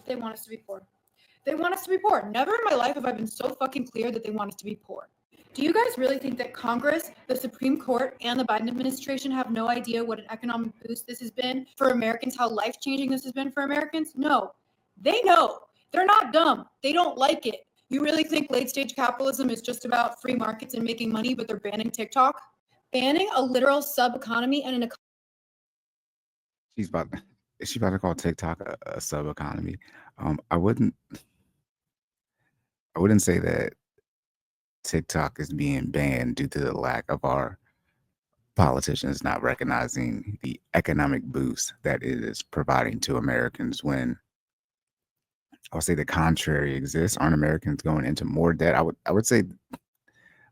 They want us to be poor. They want us to be poor. Never in my life have I been so fucking clear that they want us to be poor. Do you guys really think that Congress, the Supreme Court, and the Biden administration have no idea what an economic boost this has been for Americans, how life-changing this has been for Americans? No, they know. They're not dumb. They don't like it. You really think late-stage capitalism is just about free markets and making money, but they're banning TikTok? Banning a literal sub-economy and an She's about to call TikTok a sub economy. I wouldn't say that TikTok is being banned due to the lack of our politicians not recognizing the economic boost that it is providing to Americans when I would say the contrary exists. Aren't Americans going into more debt? I would say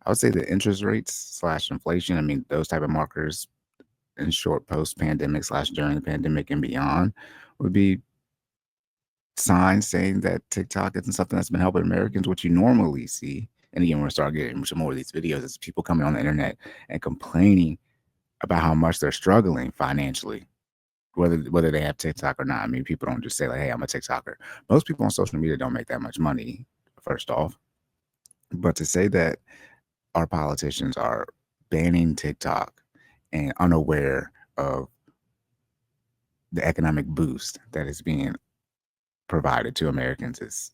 the interest rates / inflation. I mean, those type of markers in short post pandemic / during the pandemic and beyond would be signs saying that TikTok isn't something that's been helping Americans. What you normally see, and again, we're gonna start getting some more of these videos, is people coming on the internet and complaining about how much they're struggling financially, whether they have TikTok or not. I mean, people don't just say like, "Hey, I'm a TikToker." Most people on social media don't make that much money, first off. But to say that our politicians are banning TikTok and unaware of the economic boost that is being provided to Americans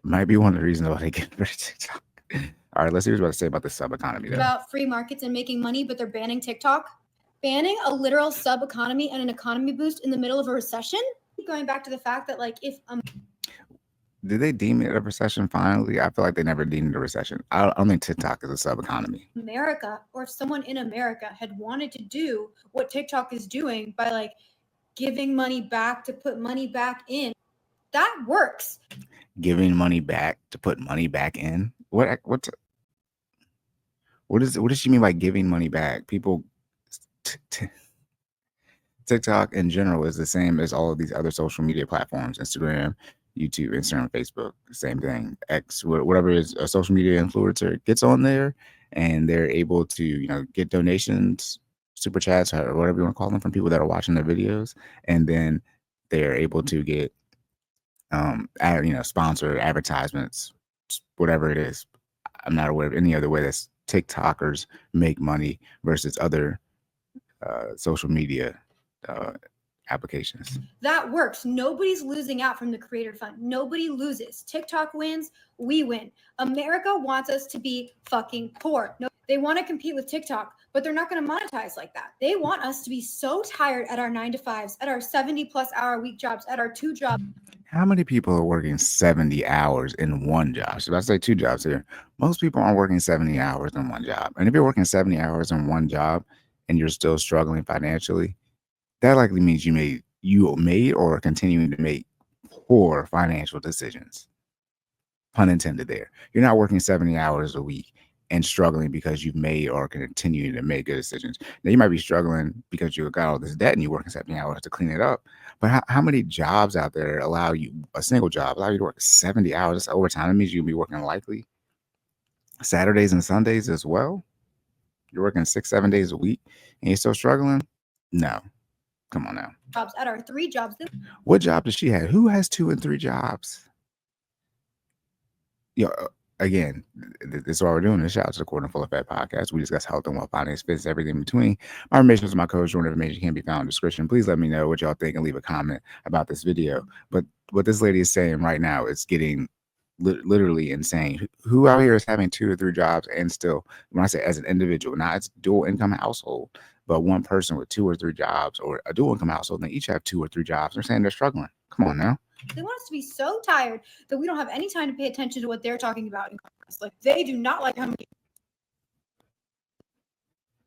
might be one of the reasons why they get rid of TikTok. All right, let's see what you're about to say about the sub economy. About free markets and making money, but they're banning TikTok. Banning a literal sub economy and an economy boost in the middle of a recession. Going back to the fact that, like, if did they deem it a recession finally? I feel like they never deemed it a recession. I don't think TikTok is a sub economy. America, or if someone in America had wanted to do what TikTok is doing by like giving money back to put money back in, that works. Giving money back to put money back in? What does she mean by giving money back? People, TikTok in general is the same as all of these other social media platforms: Instagram, YouTube, Instagram, Facebook, same thing. X, whatever is a social media influencer gets on there, and they're able to get donations, super chats, or whatever you want to call them, from people that are watching their videos, and then they're able to get sponsored advertisements, whatever it is. I'm not aware of any other way that TikTokers make money versus other social media applications. That works. Nobody's losing out from the creator fund. Nobody loses. TikTok wins, we win. America wants us to be fucking poor. No, they want to compete with TikTok, but they're not going to monetize like that. They want us to be so tired at our 9-to-5s, at our 70+ hour week jobs, at our 2 jobs. How many people are working 70 hours in one job? So I say 2 jobs here. Most people aren't working 70 hours in one job. And if you're working 70 hours in one job and you're still struggling financially, that likely means you made or are continuing to make poor financial decisions. Pun intended there. You're not working 70 hours a week and struggling because you've made or continue to make good decisions. Now, you might be struggling because you got all this debt and you're working 70 hours to clean it up. But how many jobs out there allow you, a single job, allow you to work 70 hours? That's overtime. That means you'll be working likely Saturdays and Sundays as well. You're working 6-7 days a week and you're still struggling? No. Come on now. Jobs at our 3 jobs. What job does she have? Who has 2 and 3 jobs? Again, this is why we're doing this. Shout out to the Cory and FinallyFit podcast. We discuss health and wealth, finance, business, everything in between. My information is my coach. Joint information can be found in the description. Please let me know what y'all think and leave a comment about this video. But what this lady is saying right now is getting literally insane. Who out here is having 2 or 3 jobs and still, when I say as an individual, not as a dual income household, but one person with 2 or 3 jobs, or a dual income household, and they each have 2 or 3 jobs. They're saying they're struggling. Come on now. They want us to be so tired that we don't have any time to pay attention to what they're talking about in Congress. Like, they do not like how many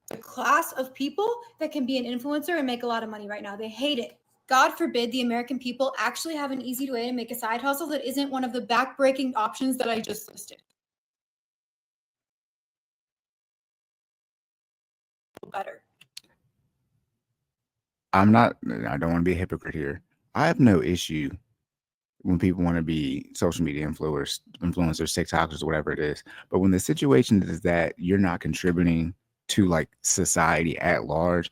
the class of people that can be an influencer and make a lot of money right now. They hate it. God forbid the American people actually have an easy way to make a side hustle that isn't one of the backbreaking options that I just listed. Better. I don't want to be a hypocrite here. I have no issue when people want to be social media influencers, TikTokers, whatever it is. But when the situation is that you're not contributing to like society at large,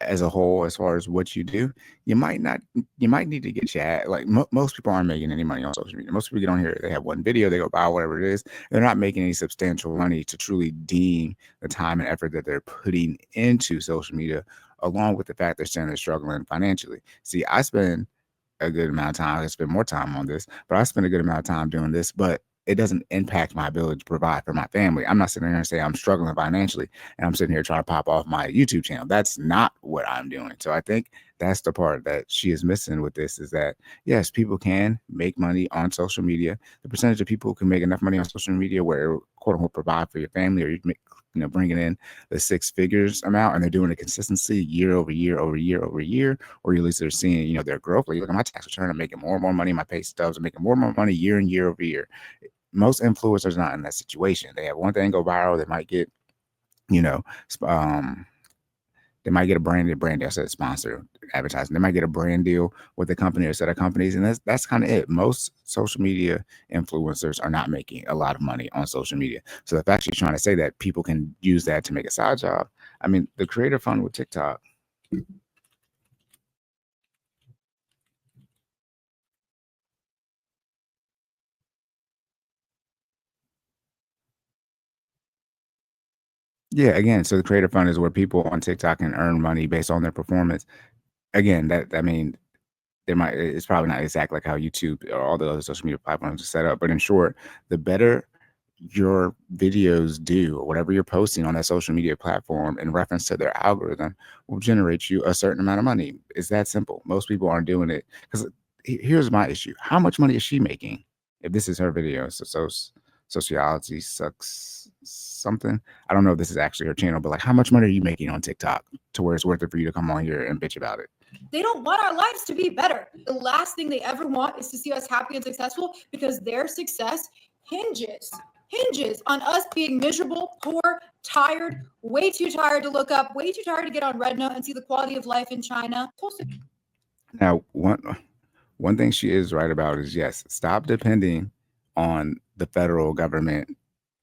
as a whole, as far as what you do, you might not, you might need to get chat. Like most people aren't making any money on social media. Most people get on here, they have one video, they go buy whatever it is. They're not making any substantial money to truly deem the time and effort that they're putting into social media, along with the fact they're struggling financially. See, I spend a good amount of time. I spend more time on this, but I spend a good amount of time doing this, but it doesn't impact my ability to provide for my family. I'm not sitting here and saying I'm struggling financially and I'm sitting here trying to pop off my YouTube channel. That's not what I'm doing. So I think that's the part that she is missing with this, is that yes, people can make money on social media. The percentage of people who can make enough money on social media where it, quote unquote, provide for your family, or you make, bringing in the six figures amount, and they're doing it consistency year over year over year over year, or at least they're seeing, their growth. Like, look at my tax return, I'm making more and more money. My pay stubs are making more and more money year and year over year. Most influencers are not in that situation. They have one thing go viral. They might get, you know, um, they might get a brand deal. I said sponsor advertising. They might get a brand deal with a company or a set of companies, and that's kind of it. Most social media influencers are not making a lot of money on social media. So the fact she's trying to say that people can use that to make a side job, I mean, the creator fund with TikTok. Yeah, again, so the creator fund is where people on TikTok can earn money based on their performance. Again, that I mean, it's probably not exactly like how YouTube or all the other social media platforms are set up, but in short, the better your videos do, or whatever you're posting on that social media platform in reference to their algorithm, will generate you a certain amount of money. It's that simple. Most people aren't doing it because here's my issue: how much money is she making? If this is her video, sociology sucks something. I don't know if this is actually her channel, but like, how much money are you making on TikTok to where it's worth it for you to come on here and bitch about it? They don't want our lives to be better. The last thing they ever want is to see us happy and successful, because their success hinges on us being miserable, poor, tired, way too tired to look up, way too tired to get on Red Note and see the quality of life in China. Now, one thing she is right about is, yes, stop depending on the federal government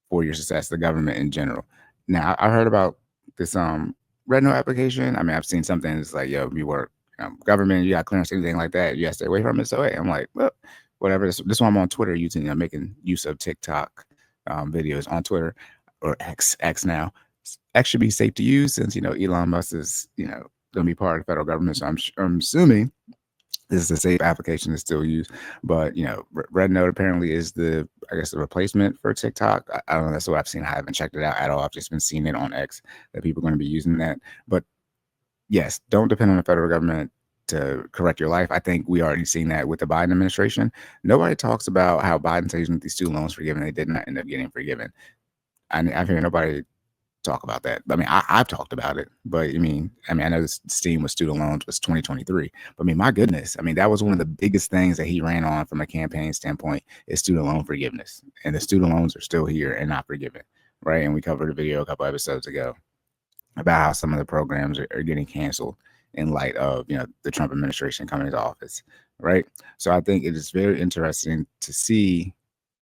for your success, the government in general. Now, I heard about this Red Note application. I mean, I've seen something that's like, yo, you work government, you got clearance, anything like that, you got to stay away from it. So hey, I'm like, well, whatever. This one I'm on Twitter using, making use of TikTok videos on Twitter, or X now. X should be safe to use since Elon Musk is going to be part of the federal government. So I'm assuming this is a safe application to still use. But Red Note apparently is the replacement for TikTok. I don't know. That's what I've seen. I haven't checked it out at all. I've just been seeing it on X that people are going to be using that. But yes, don't depend on the federal government to correct your life. I think we already seen that with the Biden administration. Nobody talks about how Biden says these student loans forgiven. They did not end up getting forgiven. I've heard nobody talk about that. I mean, I've talked about it, but I know this steam with student loans was 2023, but I mean, my goodness, I mean, that was one of the biggest things that he ran on from a campaign standpoint, is student loan forgiveness, and the student loans are still here and not forgiven, right? And we covered a video a couple episodes ago about how some of the programs are getting canceled in light of the Trump administration coming into office, right? So I think it is very interesting to see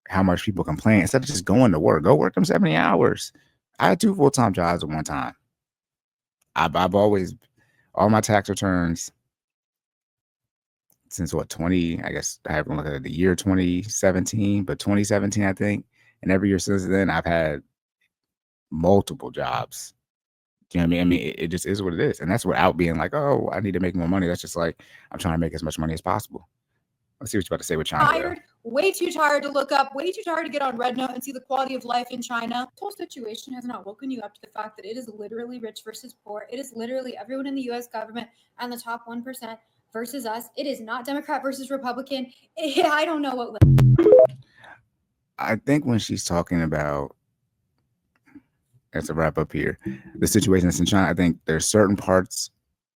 how much people complain instead of just going to work. Go work them 70 hours. I had 2 full-time jobs at one time. I've always, all my tax returns since 20, I guess I haven't looked at the year 2017, but 2017, I think. And every year since then, I've had multiple jobs. Do you know what I mean? It just is what it is. And that's without being like, oh, I need to make more money. That's just like, I'm trying to make as much money as possible. Let's see what you're about to say with China. Tired, way too tired to look up, way too tired to get on Red Note and see the quality of life in China. This whole situation has not woken you up to the fact that it is literally rich versus poor. It is literally everyone in the U.S. government and the top 1% versus us. It is not Democrat versus Republican. I don't know what. I think when she's talking about, as a wrap up here, the situation that's in China, I think there's certain parts,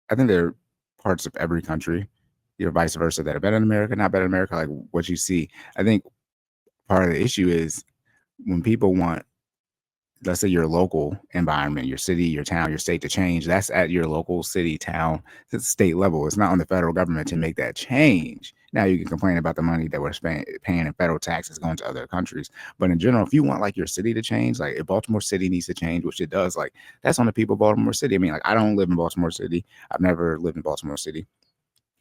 I think there are parts of every country, vice versa, that are better in America, not better in America, like what you see. I think part of the issue is when people want, let's say, your local environment, your city, your town, your state to change, that's at your local city, town, state level. It's not on the federal government to make that change. Now you can complain about the money that we're paying in federal taxes going to other countries. But in general, if you want like your city to change, like if Baltimore City needs to change, which it does, like that's on the people of Baltimore City. I mean, like I don't live in Baltimore City. I've never lived in Baltimore City,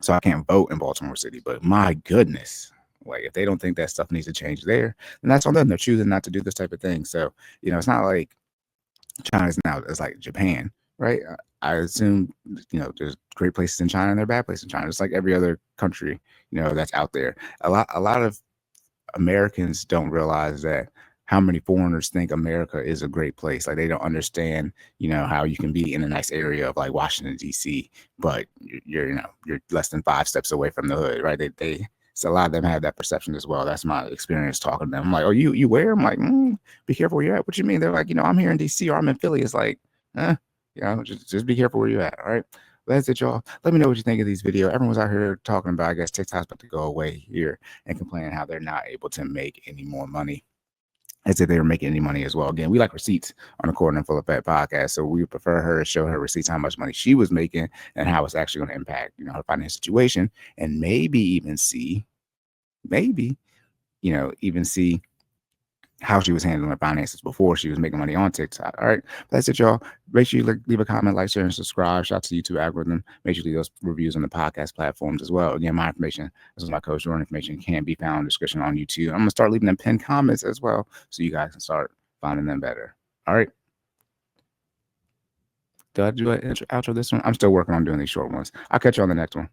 so I can't vote in Baltimore City. But my goodness, like if they don't think that stuff needs to change there, then that's on them. They're choosing not to do this type of thing. So, it's not like China's now it's like Japan, right? I assume, there's great places in China and there are bad places in China. It's like every other country, that's out there. A lot of Americans don't realize that how many foreigners think America is a great place. Like they don't understand, how you can be in a nice area of like Washington D.C., but you're less than 5 steps away from the hood, right? So a lot of them have that perception as well. That's my experience talking to them. I'm like, oh, you where? I'm like, be careful where you're at. What you mean? They're like, I'm here in D.C. or I'm in Philly. It's like, just be careful where you're at. All right. That's it, y'all. Let me know what you think of these videos. Everyone's out here talking about, I guess TikTok's about to go away here and complaining how they're not able to make any more money, as if they were making any money as well. Again, we like receipts on the Cory and FinallyFit podcast, so we would prefer her to show her receipts how much money she was making and how it's actually going to impact, her financial situation, and maybe even see how she was handling her finances before she was making money on TikTok. All right. That's it, y'all. Make sure you leave a comment, like, share, and subscribe. Shout out to the YouTube algorithm. Make sure you leave those reviews on the podcast platforms as well. Again, my information, this is my coach. Your information can be found in the description on YouTube. I'm going to start leaving them pinned comments as well so you guys can start finding them better. All right. Did I do an outro this one? I'm still working on doing these short ones. I'll catch you on the next one.